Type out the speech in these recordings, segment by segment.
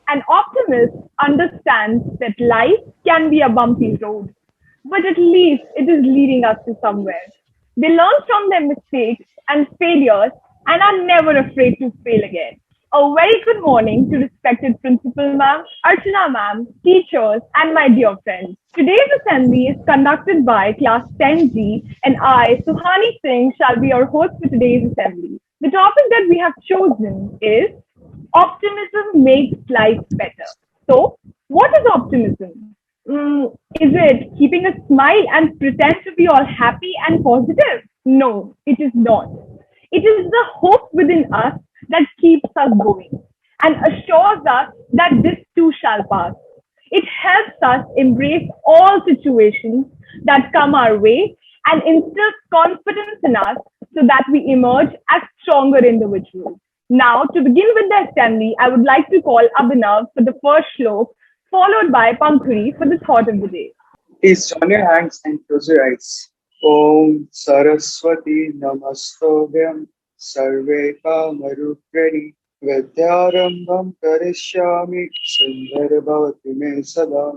An optimist understands that life can be a bumpy road, but at least it is leading us to somewhere. They learn from their mistakes and failures and are never afraid to fail again. A very good morning to respected Principal Ma'am, Archana Ma'am, teachers, and my dear friends. Today's assembly is conducted by Class 10G, and I, Suhani Singh, shall be your host for today's assembly. The topic that we have chosen is optimism makes life better. So, what is optimism? Is it keeping a smile and pretend to be all happy and positive? No, it is not. It is the hope within us that keeps us going and assures us that this too shall pass. It helps us embrace all situations that come our way and instills confidence in us so that we emerge as stronger individuals. Now, to begin with the assembly, I would like to call Abhinav for the first shlok, followed by Pankhuri for the thought of the day. Please join your hands and close your eyes. Om Saraswati Namastovyam Sarve Kamarukrani Vidyarambham Karishyami Sundar Bhavati Me Sada.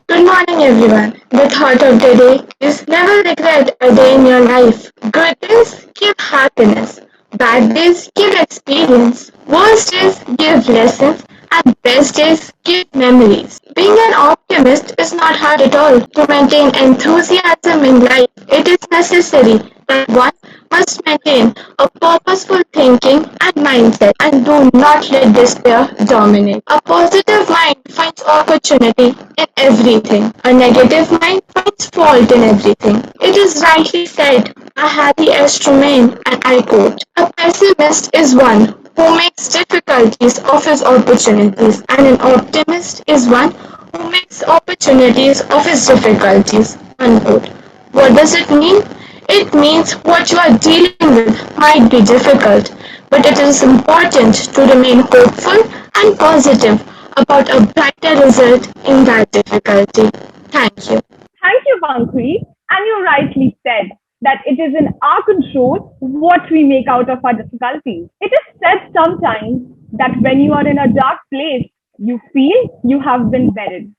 Good morning, everyone. The thought of the day is never regret a day in your life. Good days give happiness. Bad days give experience. Worst days give lessons. And best days give memories. Being an optimist is not hard at all. To maintain enthusiasm in life, it is necessary that one must maintain a purposeful thinking and mindset and do not let despair dominate. A positive mind finds opportunity in everything. A negative mind finds fault in everything. It is rightly said, a happy as to remain, and I quote, a pessimist is one who makes difficulties of his opportunities, and an optimist is one who makes opportunities of his difficulties. Unquote. What does it mean? It means what you are dealing with might be difficult, but it is important to remain hopeful and positive about a brighter result in that difficulty. Thank you. Thank you, Pankhuri. And you rightly said that it is in our control what we make out of our difficulties. It is said sometimes that when you are in a dark place, you feel you have been buried,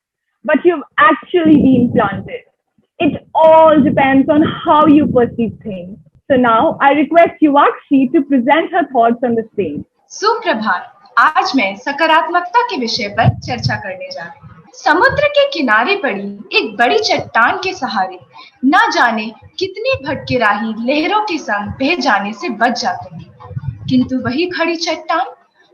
but you've actually been planted. It all depends on how you perceive things. So now I request Yuvakshi to present her thoughts on the same. सुप्रभात। आज मैं सकारात्मकता के विषय पर चर्चा करने जा रही हूँ। समुद्र के किनारे पड़ी एक बड़ी चट्टान के सहारे न जाने कितने भटके राही लहरों के संग बह जाने से बच जाते हैं, किंतु वही खड़ी चट्टान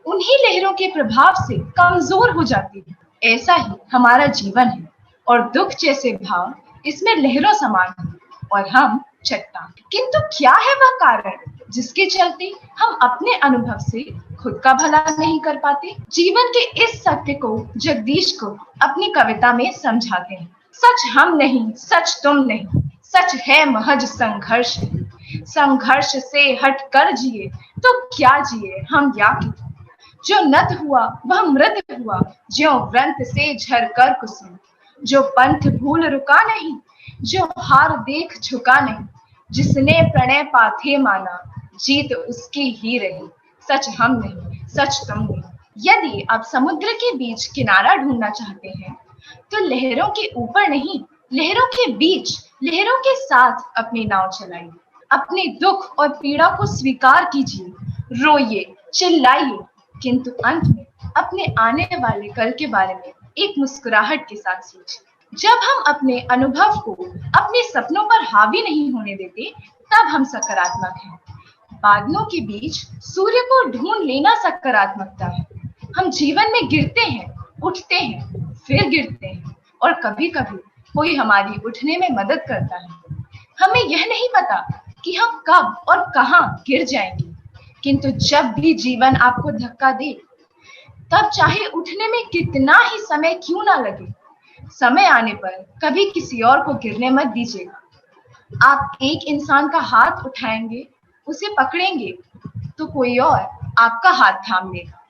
उन्हीं लहरों के प्रभाव से कमजोर हो जाती है। ऐसा ही हमारा जीवन है और दुख जैसे भाव इसमें लहरों समान है और हम चट्टान। किंतु क्या है वह कारण जिसके चलते हम अपने अनुभव से खुद का भला नहीं कर पाते? जीवन के इस सत्य को जगदीश को अपनी कविता में समझाते हैं। सच हम नहीं, सच तुम नहीं, सच है महज संघर्ष। संघर्ष से हट कर जिए तो क्या जिए हम या कि जो नत हुआ वह मृत हुआ, ज्यों ग्रंथ से झर कर कुसुम। जो पंथ भूल रुका नहीं, जो हार देख झुका नहीं, जिसने प्रणय पाथे माना, जीत उसकी ही रही। सच हम नहीं, सच तुम नहीं। यदि आप समुद्र के बीच किनारा ढूंढना चाहते हैं, तो लहरों के ऊपर नहीं, लहरों के बीच, लहरों के साथ अपनी नाव चलाइए। अपने दुख और पीड़ा को स्वीकार कीजिए, रोइए, चिल्लाइए, किंतु अंत में अपने आने वाले कल के बारे में एक मुस्कुराहट के साथ सोचिए। जब हम अपने अनुभव को अपने सपनों पर हावी नहीं होने देते, तब हम सकारात्मक हैं। बादलों के बीच सूर्य को ढूंढ लेना सकारात्मकता है। हम जीवन में गिरते हैं, उठते हैं, फिर गिरते हैं और कभी-कभी कोई हमारी उठने में मदद करता है। हमें यह नहीं पता कि हम कब और कहां गिर जाएंगे, किंतु जब भी जीवन आपको धक्का दे, तब चाहे उठने में कितना ही समय क्यों ना लगे, समय आने पर कभी किसी और को गिरने मत दीजिएगा। आप एक इंसान का हाथ उठाएंगे, उसे पकड़ेंगे, तो कोई और आपका हाथ थाम लेगा।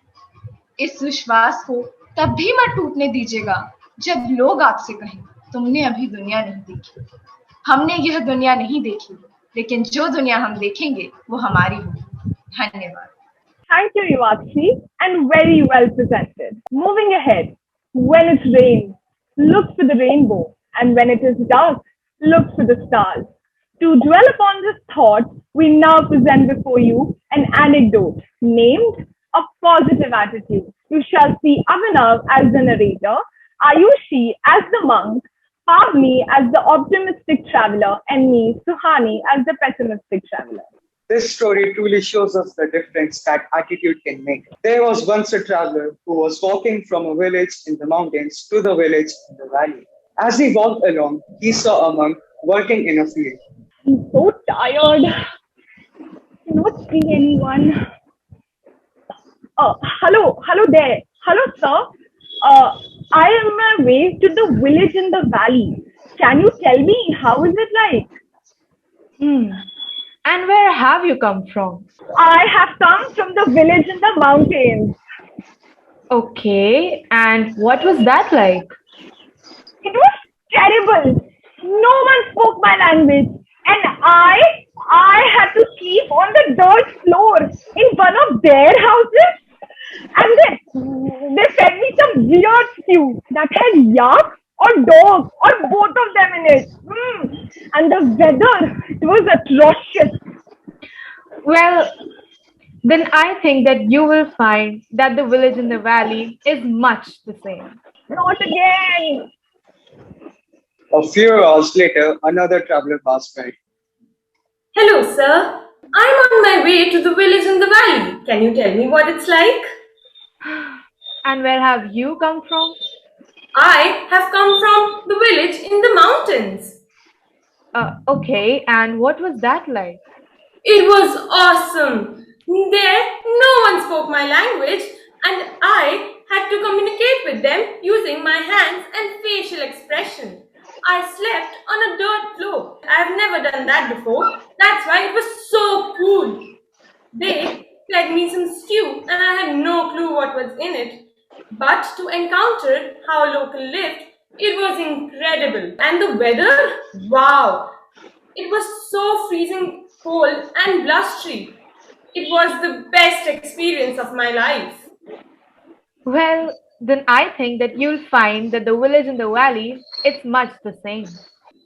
इस विश्वास को तब भी मत टूटने दीजिएगा जब लोग आपसे कहें, तुमने अभी दुनिया नहीं देखी। हमने यह दुनिया नहीं देखी, लेकिन जो दुनिया हम देखेंगे वो हमारी होगी। धन्यवाद। Thank you, Yuvatsi, and very well presented. Moving ahead, when it rains, look for the rainbow, and when it is dark, look for the stars. To dwell upon this thought, we now present before you an anecdote named A Positive Attitude. You shall see Avinav as the narrator, Ayushi as the monk, Pavni as the optimistic traveler, and me, Suhani, as the pessimistic traveler. This story truly shows us the difference that attitude can make. There was once a traveler who was walking from a village in the mountains to the village in the valley. As he walked along, he saw a monk working in a field. I'm so tired. Cannot see anyone. Hello there. Hello, sir. I am on my way to the village in the valley. Can you tell me how is it like? Hmm. And where have you come from? I have come from the village in the mountains. Okay, and what was that like? It was terrible. No one spoke my language, and I had to sleep on the dirt floor in one of their houses. And they fed me some weird stew that had yak or dog or both of them in it. And the weather, it was atrocious. Well, then I think that you will find that the village in the valley is much the same. Not again. A few hours later, another traveler passed by. Hello, sir. I'm on my way to the village in the valley. Can you tell me what it's like? And where have you come from? I have come from the village in the mountains. Okay, and what was that like? It was awesome. There, no one spoke my language, and I had to communicate with them using my hands and facial expression. I slept on a dirt floor. I've never done that before. That's why it was so cool. They fed me some stew, and I had no clue what was in it. But to encounter how local lived, it was incredible. And the weather, wow! It was so freezing cold and blustery. It was the best experience of my life. Well, then I think that you'll find that the village in the valley is much the same.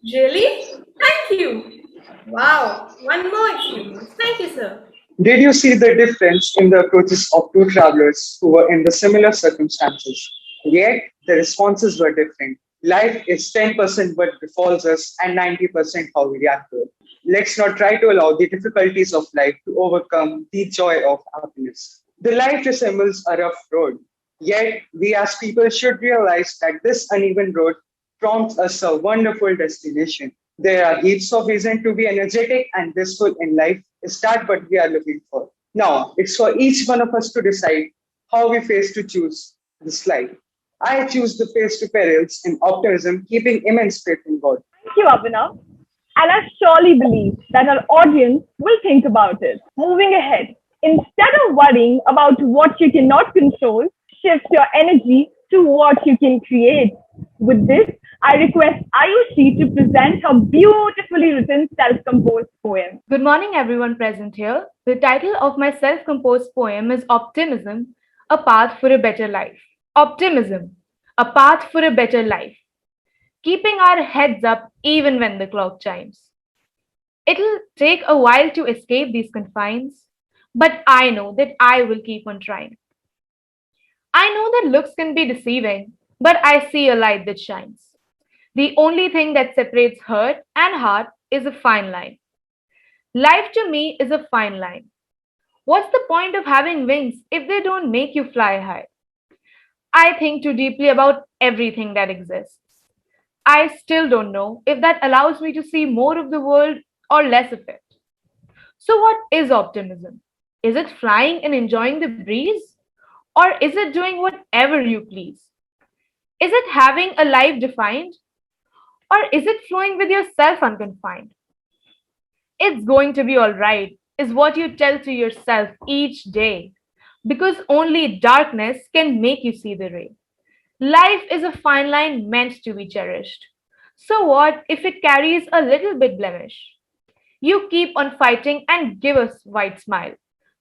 Really? Thank you. Wow, one more experience. Thank you, sir. Did you see the difference in the approaches of two travelers who were in the similar circumstances? Yet the responses were different. Life is 10% what befalls us and 90% how we react to it. Let's not try to allow the difficulties of life to overcome the joy of happiness. The life resembles a rough road. Yet we as people should realize that this uneven road prompts us a wonderful destination. There are heaps of reason to be energetic and blissful in life. Is that what we are looking for? Now, it's for each one of us to decide how we face to choose this life. I choose the face to perils in optimism, keeping immense faith in God. Thank you, Abhinav. And I surely believe that our audience will think about it. Moving ahead, instead of worrying about what you cannot control, shift your energy to what you can create. With this, I request Ayushi to present her beautifully written self-composed poem. Good morning, everyone present here. The title of my self composed poem is Optimism, A Path for a Better Life. Optimism, a path for a better life. Keeping our heads up even when the clock chimes. It'll take a while to escape these confines, but I know that I will keep on trying. I know that looks can be deceiving, but I see a light that shines. The only thing that separates hurt and heart is a fine line. Life to me is a fine line. What's the point of having wings if they don't make you fly high? I think too deeply about everything that exists. I still don't know if that allows me to see more of the world or less of it. So, what is optimism? Is it flying and enjoying the breeze? Or is it doing whatever you please? Is it having a life defined? Or is it flowing with yourself unconfined? It's going to be all right, is what you tell to yourself each day. Because only darkness can make you see the ray. Life is a fine line meant to be cherished. So, what if it carries a little bit blemish? You keep on fighting and give us white smile.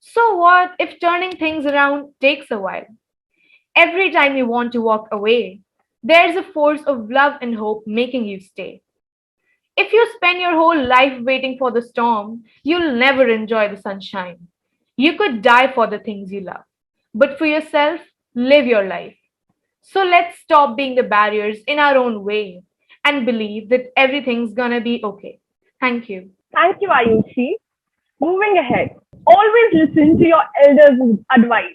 So what if turning things around takes a while? Every time you want to walk away, there's a force of love and hope making you stay. If you spend your whole life waiting for the storm, you'll never enjoy the sunshine. You could die for the things you love, but for yourself, live your life. So let's stop being the barriers in our own way and believe that everything's gonna be okay. Thank you. Thank you, Ayushi. Moving ahead, always listen to your elders' advice,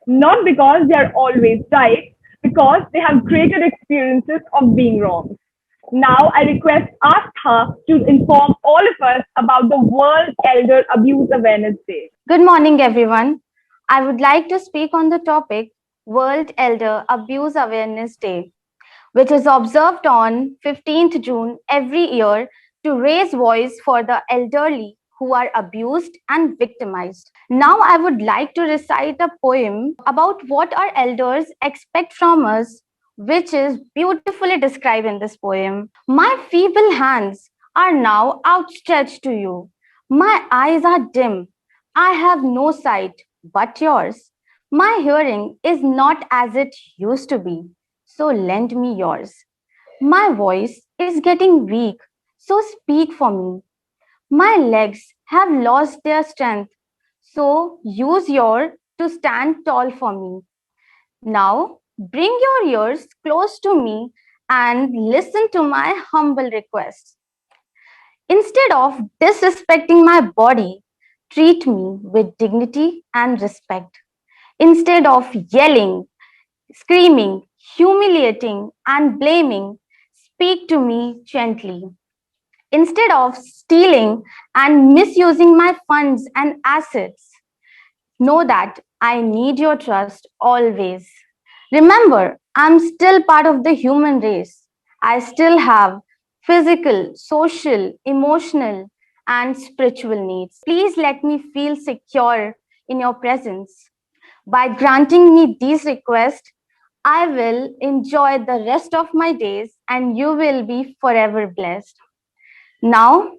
not because they are always right, because they have greater experiences of being wrong. Now, I request Astha to inform all of us about the World Elder Abuse Awareness Day. Good morning, everyone. I would like to speak on the topic World Elder Abuse Awareness Day, which is observed on 15th June every year to raise voice for the elderly who are abused and victimized. Now, I would like to recite a poem about what our elders expect from us, which is beautifully described in this poem. My feeble hands are now outstretched to you. My eyes are dim. I have no sight but yours. My hearing is not as it used to be, so lend me yours. My voice is getting weak, so speak for me. My legs have lost their strength, so use yours to stand tall for me. Now, bring your ears close to me and listen to my humble request. Instead of disrespecting my body, treat me with dignity and respect. Instead of yelling, screaming, humiliating, and blaming, speak to me gently. Instead of stealing and misusing my funds and assets, know that I need your trust always. Remember, I'm still part of the human race. I still have physical, social, emotional, and spiritual needs. Please let me feel secure in your presence. By granting me these requests, I will enjoy the rest of my days and you will be forever blessed. Now,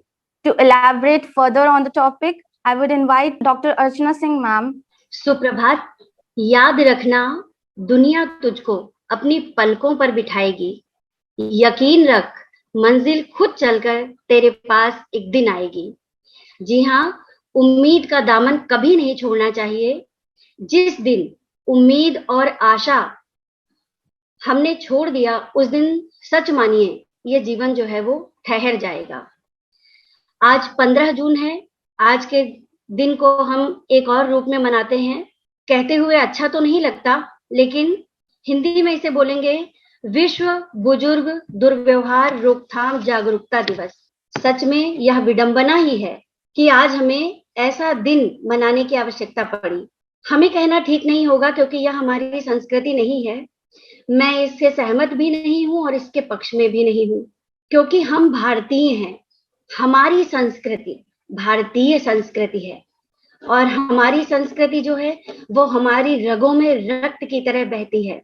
to elaborate further on the topic, I would invite Dr. Archana Singh ma'am. सुप्रभात। याद रखना, दुनिया तुझको अपनी पलकों पर बिठाएगी। यकीन रख, मंजिल खुद चलकर तेरे पास एक दिन आएगी। जी हाँ, उम्मीद का दामन कभी नहीं छोड़ना चाहिए। जिस दिन उम्मीद और आशा हमने छोड़ दिया, उस दिन सच मानिए ये जीवन जो है वो ठहर जाएगा। आज 15 जून है। आज के दिन को हम एक और रूप में मनाते हैं। कहते हुए अच्छा तो नहीं लगता, लेकिन हिंदी में इसे बोलेंगे विश्व बुजुर्ग दुर्व्यवहार रोकथाम जागरूकता दिवस। सच में यह विडंबना ही है कि आज हमें ऐसा दिन मनाने की आवश्यकता पड़ी। हमें कहना ठीक नहीं होगा क्योंकि यह हमारी संस्कृति नहीं है। मैं इससे सहमत भी नहीं हूं और इसके पक्ष में भी नहीं हूं, क्योंकि हम भारतीय हैं। हमारी संस्कृति भारतीय संस्कृति है और हमारी संस्कृति जो है वो हमारी रगों में रक्त की तरह बहती है।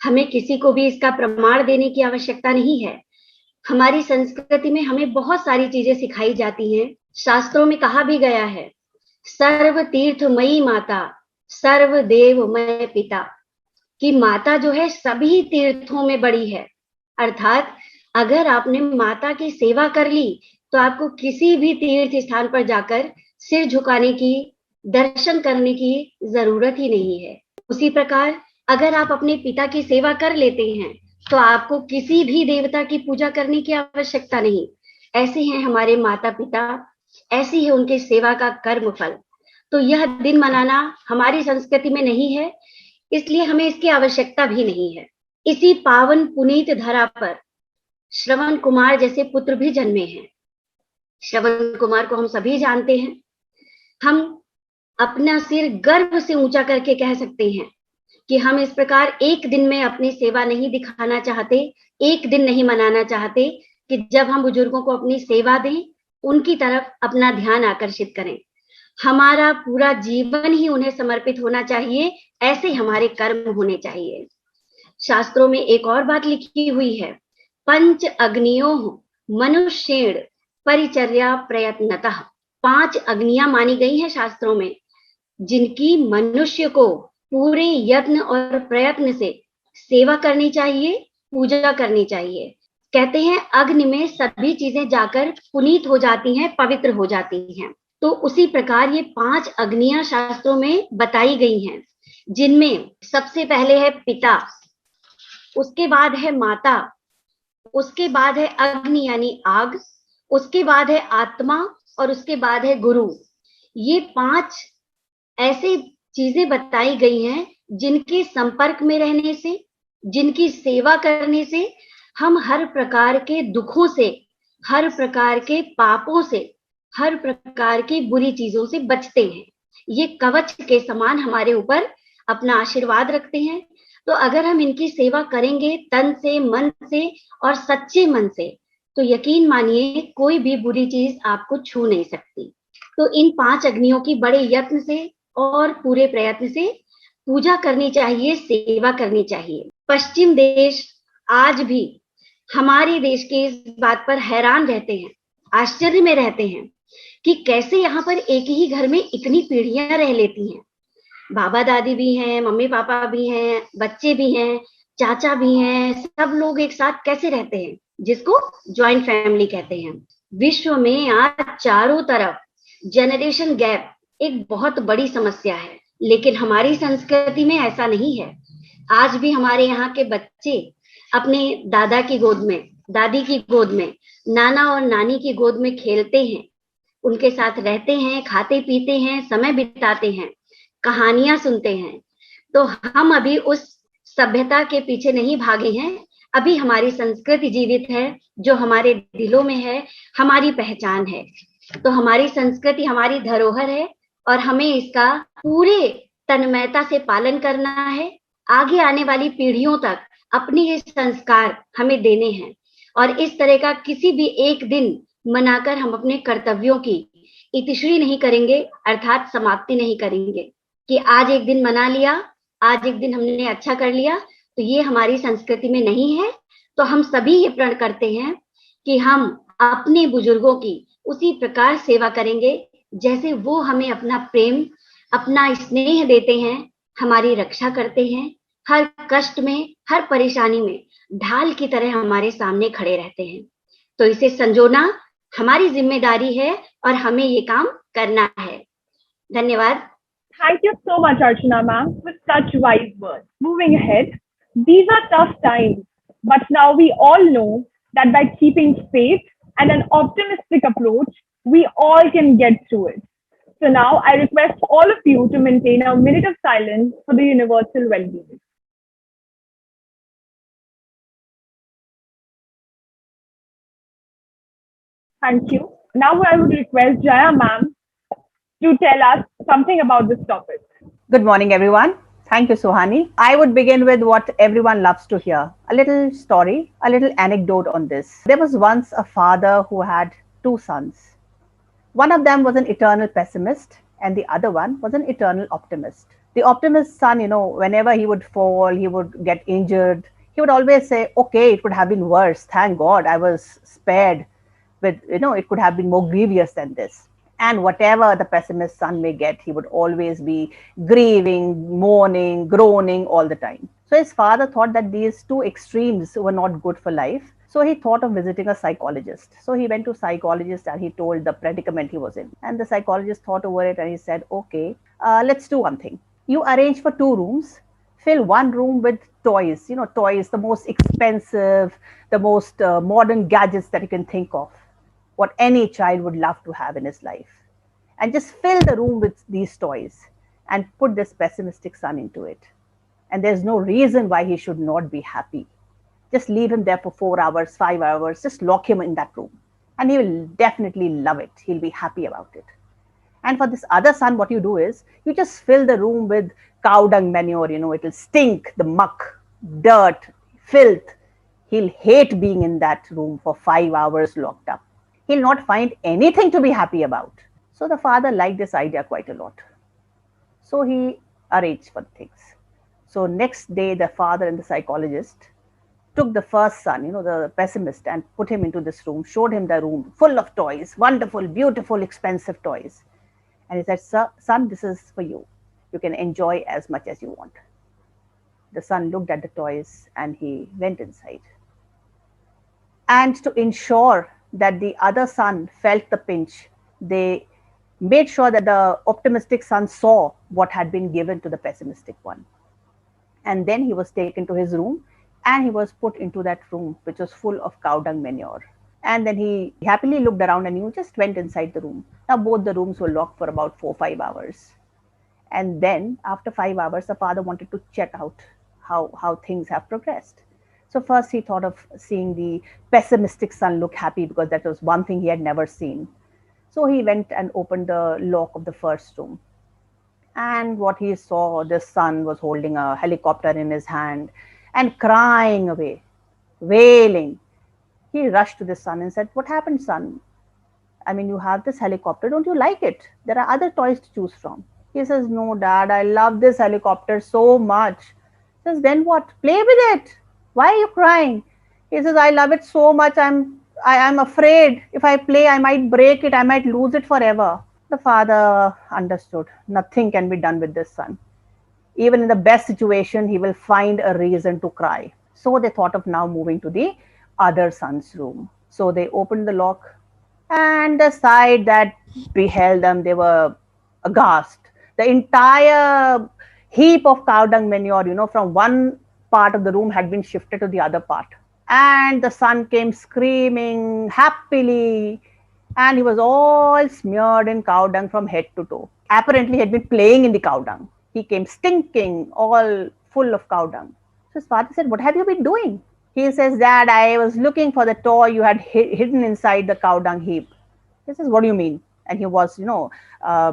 हमें किसी को भी इसका प्रमाण देने की आवश्यकता नहीं है। हमारी संस्कृति में हमें बहुत सारी चीजें सिखाई जाती हैं। शास्त्रों में कहा भी गया है, सर्व तीर्थमयी माता सर्व देवमय पिता, कि माता जो है सभी तीर्थों में बड़ी है। अर्थात अगर आपने माता की सेवा कर ली तो आपको किसी भी तीर्थ स्थान पर जाकर सिर झुकाने की, दर्शन करने की जरूरत ही नहीं है। उसी प्रकार अगर आप अपने पिता की सेवा कर लेते हैं तो आपको किसी भी देवता की पूजा करने की आवश्यकता नहीं। ऐसे हैं हमारे माता पिता, ऐसी है उनके सेवा का कर्म फल। तो यह दिन मनाना हमारी संस्कृति में नहीं है, इसलिए हमें इसकी आवश्यकता भी नहीं है। इसी पावन पुनीत धरा पर श्रवण कुमार जैसे पुत्र भी जन्मे हैं। श्रवण कुमार को हम सभी जानते हैं। हम अपना सिर गर्व से ऊंचा करके कह सकते हैं कि हम इस प्रकार एक दिन में अपनी सेवा नहीं दिखाना चाहते, एक दिन नहीं मनाना चाहते कि जब हम बुजुर्गों को अपनी सेवा दें, उनकी तरफ अपना ध्यान आकर्षित करें। हमारा पूरा जीवन ही उन्हें समर्पित होना चाहिए, ऐसे हमारे कर्म होने चाहिए। शास्त्रों में एक और बात लिखी हुई है, पंच अग्नियों मनुष्येण परिचर्या प्रयत्नतः। 5 अग्नियां मानी गई हैं शास्त्रों में। जिनकी मनुष्य को पूरे यत्न और प्रयत्न से सेवा करनी चाहिए, पूजा करनी चाहिए। कहते हैं अग्नि में सभी चीजें जाकर पुनीत हो जाती हैं, पवित्र हो जाती हैं। तो उसी प्रकार ये 5 अग्नियां शास्त्रों में बताई गई हैं, जिनमें सबसे पहले है पिता, उसके बाद है माता, उसके बाद है अग्नि यानी आग, उसके बाद है आत्मा और उसके बाद है गुरु। ये 5 ऐसे चीजें बताई गई हैं जिनके संपर्क में रहने से, जिनकी सेवा करने से हम हर प्रकार के दुखों से, हर प्रकार के पापों से, हर प्रकार की बुरी चीजों से बचते हैं। ये कवच के समान हमारे ऊपर अपना आशीर्वाद रखते हैं। तो अगर हम इनकी सेवा करेंगे तन से, मन से और सच्चे मन से, तो यकीन मानिए कोई भी बुरी चीज आपको छू नहीं सकती। तो इन 5 अग्नियों की बड़े यत्न से और पूरे प्रयत्न से पूजा करनी चाहिए, सेवा करनी चाहिए। पश्चिम देश आज भी हमारे देश के इस बात पर हैरान रहते हैं, आश्चर्य में रहते हैं कि कैसे यहाँ पर एक ही घर में इतनी पीढ़ियां रह लेती हैं। बाबा दादी भी हैं, मम्मी पापा भी हैं, बच्चे भी हैं, चाचा भी हैं, सब लोग एक साथ कैसे रहते हैं, जिसको ज्वाइंट फैमिली कहते हैं। विश्व में आज चारों तरफ जनरेशन गैप एक बहुत बड़ी समस्या है, लेकिन हमारी संस्कृति में ऐसा नहीं है। आज भी हमारे यहाँ के बच्चे अपने दादा की गोद में, दादी की गोद में, नाना और नानी की गोद में खेलते हैं, उनके साथ रहते हैं, खाते पीते हैं, समय बिताते हैं, कहानियां सुनते हैं। तो हम अभी उस सभ्यता के पीछे नहीं भागे हैं, अभी हमारी संस्कृति जीवित है, जो हमारे दिलों में है, हमारी पहचान है। तो हमारी संस्कृति हमारी धरोहर है और हमें इसका पूरे तन्मयता से पालन करना है। आगे आने वाली पीढ़ियों तक अपने ये संस्कार हमें देने हैं और इस तरह का किसी भी एक दिन मनाकर हम अपने कर्तव्यों की इतिश्री नहीं करेंगे, अर्थात समाप्ति नहीं करेंगे कि आज एक दिन मना लिया, आज एक दिन हमने अच्छा कर लिया, तो ये हमारी संस्कृति में नहीं है। तो हम सभी ये प्रण करते हैं कि हम अपने बुजुर्गों की उसी प्रकार सेवा करेंगे जैसे वो हमें अपना प्रेम, अपना स्नेह देते हैं, हमारी रक्षा करते हैं, हर कष्ट में, हर परेशानी में ढाल की तरह हमारे सामने खड़े रहते हैं। तो इसे संजोना हमारी जिम्मेदारी है और हमें ये काम करना है। धन्यवाद। Thank you so much, Archana ma'am, for such wise words. Moving ahead, these are tough times, but now we all know that by keeping faith and an optimistic approach, we all can get through it. So now I request all of you to maintain a minute of silence for the universal well-being. Thank you. Now I would request Jaya ma'am to tell us something about this topic. Good morning, everyone. Thank you, Suhani. I would begin with what everyone loves to hear, a little story, a little anecdote on this. There was once a father who had 2 sons. One of them was an eternal pessimist and the other one was an eternal optimist. The optimist son, whenever he would fall, he would get injured, he would always say, okay, it could have been worse. Thank God I was spared. With, it could have been more grievous than this. And whatever the pessimist son may get, he would always be grieving, mourning, groaning all the time. So his father thought that these 2 extremes were not good for life. So he thought of visiting a psychologist. So he went to a psychologist and he told the predicament he was in. And the psychologist thought over it and he said, okay, let's do one thing. You arrange for 2 rooms, fill one room with toys, toys, the most expensive, the most modern gadgets that you can think of, what any child would love to have in his life. And just fill the room with these toys and put this pessimistic son into it. And there's no reason why he should not be happy. Just leave him there for 4 hours, 5 hours, just lock him in that room. And he will definitely love it. He'll be happy about it. And for this other son, what you do is, you just fill the room with cow dung manure, it'll stink, the muck, dirt, filth. He'll hate being in that room for 5 hours locked up. He'll not find anything to be happy about. So the father liked this idea quite a lot. So he arranged for things. So next day, the father and the psychologist took the first son, the pessimist, and put him into this room, showed him the room full of toys, wonderful, beautiful, expensive toys. And he said, son, this is for you. You can enjoy as much as you want. The son looked at the toys and he went inside. And to ensure that the other son felt the pinch, they made sure that the optimistic son saw what had been given to the pessimistic one. And then he was taken to his room and he was put into that room, which was full of cow dung manure. And then he happily looked around and he just went inside the room. Now, both the rooms were locked for about 4-5 hours. And then, after 5 hours, the father wanted to check out how things have progressed. So, first he thought of seeing the pessimistic son look happy because that was one thing he had never seen. So, he went and opened the lock of the first room. And what he saw, this son was holding a helicopter in his hand and crying away, wailing. He rushed to the son and said, "What happened, son? I mean, you have this helicopter. Don't you like it? There are other toys to choose from." He says, "No, Dad, I love this helicopter so much." He says, "Then what? Play with it. Why are you crying?" He says, "I love it so much. I'm afraid if I play, I might break it. I might lose it forever." The father understood. Nothing can be done with this son. Even in the best situation, he will find a reason to cry. So they thought of now moving to the other son's room. So they opened the lock, and the sight that beheld them, they were aghast. The entire heap of cow dung manure, from one part of the room had been shifted to the other part. And the son came screaming happily, and he was all smeared in cow dung from head to toe. Apparently, he had been playing in the cow dung. He came stinking, all full of cow dung. So his father said, "What have you been doing?" He says, "Dad, I was looking for the toy you had hidden inside the cow dung heap." He says, "What do you mean?" And he was,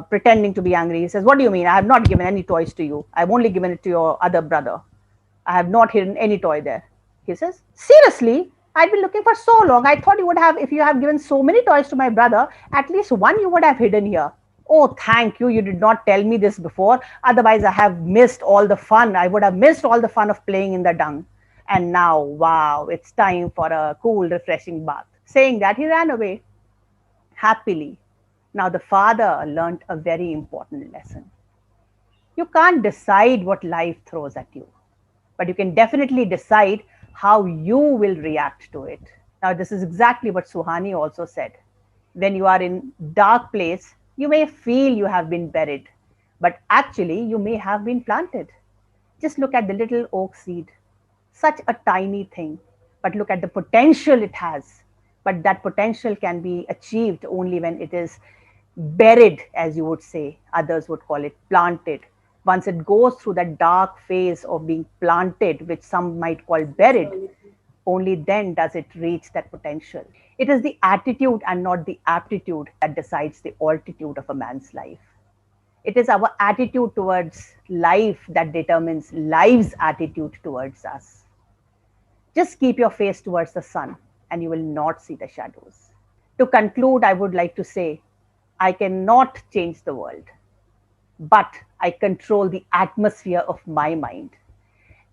pretending to be angry. He says, "What do you mean? I have not given any toys to you. I've only given it to your other brother. I have not hidden any toy there." He says, "Seriously? I'd been looking for so long. I thought you would have, if you have given so many toys to my brother, at least one you would have hidden here." "Oh, thank you. You did not tell me this before. Otherwise, I have missed all the fun. I would have missed all the fun of playing in the dung. And now, wow, it's time for a cool, refreshing bath." Saying that, he ran away happily. Now, the father learned a very important lesson. You can't decide what life throws at you, but you can definitely decide how you will react to it. Now, this is exactly what Suhani also said. When you are in dark place, you may feel you have been buried, but actually you may have been planted. Just look at the little oak seed, such a tiny thing, but look at the potential it has. But that potential can be achieved only when it is buried, as you would say. Others would call it planted. Once it goes through that dark phase of being planted, which some might call buried, only then does it reach that potential. It is the attitude and not the aptitude that decides the altitude of a man's life. It is our attitude towards life that determines life's attitude towards us. Just keep your face towards the sun and you will not see the shadows. To conclude, I would like to say, I cannot change the world, but I control the atmosphere of my mind.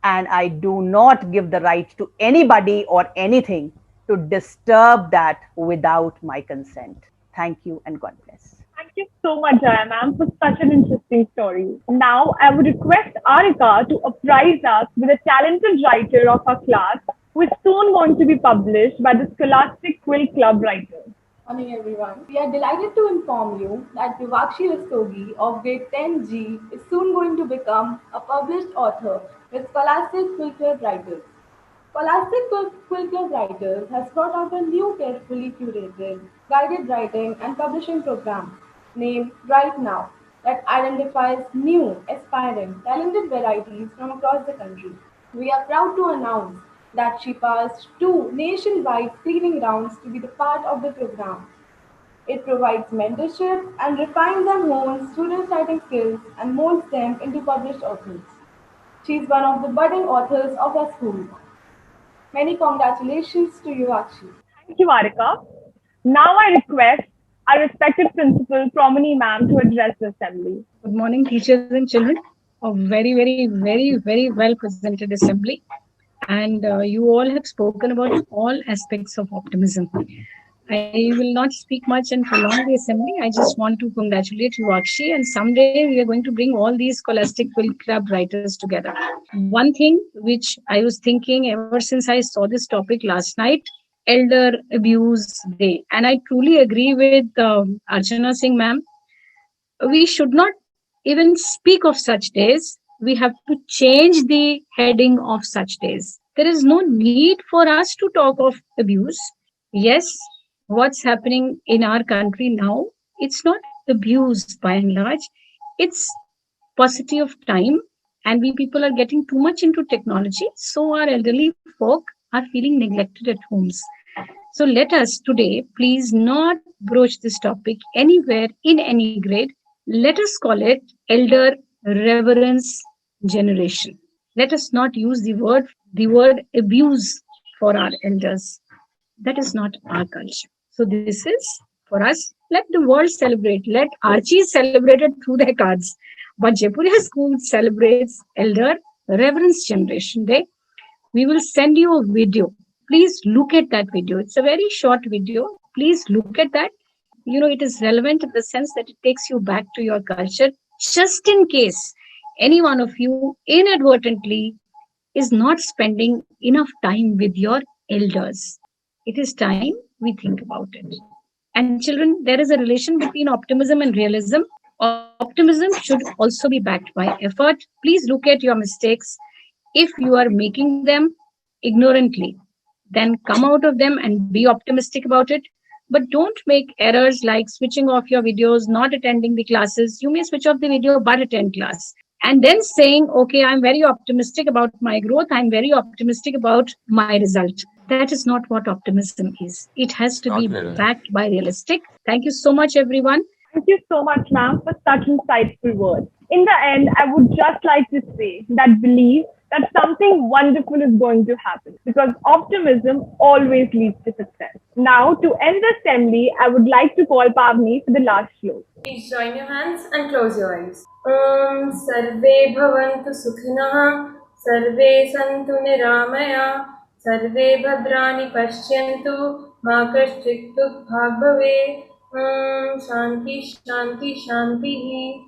And I do not give the right to anybody or anything to disturb that without my consent. Thank you and God bless. Thank you so much, Jaya ma'am, for such an interesting story. Now, I would request Arika to apprise us with a talented writer of our class who is soon going to be published by the Scholastic Quill Club Writers. Morning everyone. We are delighted to inform you that Vivakshi Rastogi of grade 10G is soon going to become a published author with Scholastic Quill Club Writers. Scholastic Quill Club Writers has brought out a new carefully curated guided writing and publishing program named Right Now that identifies new, aspiring, talented varieties from across the country. We are proud to announce that she passed 2 nationwide screening rounds to be the part of the program. It provides mentorship and refines and hones students' writing skills and molds them into published authors. She is one of the budding authors of our school. Many congratulations to you, Akshi. Thank you, Arika. Now I request our respected principal, Promini ma'am, to address the assembly. Good morning, teachers and children. A very, very, very, very well presented assembly. And you all have spoken about all aspects of optimism. I will not speak much and prolong the assembly. I just want to congratulate Yuakshi, and someday we are going to bring all these scholastic quill club writers together. One thing which I was thinking ever since I saw this topic last night, Elder Abuse Day, and I truly agree with Archana Singh ma'am. We should not even speak of such days. We have to change the heading of such days. There is no need for us to talk of abuse. Yes, what's happening in our country now, it's not abuse by and large, it's paucity of time, and we people are getting too much into technology, so our elderly folk are feeling neglected at homes. So let us today please not broach this topic anywhere in any grade. Let us call it elder reverence generation. Let us not use the word abuse for our elders. That is not our culture. So this is for us. Let the world celebrate. Let Archie celebrate it through their cards. But Jaipuria School celebrates Elder Reverence Generation Day. We will send you a video. Please look at that video. It's a very short video. Please look at that. You know, it is relevant in the sense that it takes you back to your culture, just in case any one of you inadvertently is not spending enough time with your elders. It is time we think about it. And children, there is a relation between optimism and realism. Optimism should also be backed by effort. Please look at your mistakes. If you are making them ignorantly, then come out of them and be optimistic about it. But don't make errors like switching off your videos, not attending the classes. You may switch off the video but attend class. And then saying, okay, I'm very optimistic about my growth. I'm very optimistic about my result. That is not what optimism is. It has to be backed by realistic. Thank you so much, everyone. Thank you so much, ma'am, for such insightful words. In the end, I would just like to say that believe that something wonderful is going to happen because optimism always leads to success. Now, to end the assembly, I would like to call Pavni for the last close. Please join your hands and close your eyes. Om Sarve Bhavantu Sukhinah, Sarve Santu Niramaya, Sarve Bhadrani Pashyantu, Ma Kaschit Dukha Bhave. Om Shanti Shanti Shanti.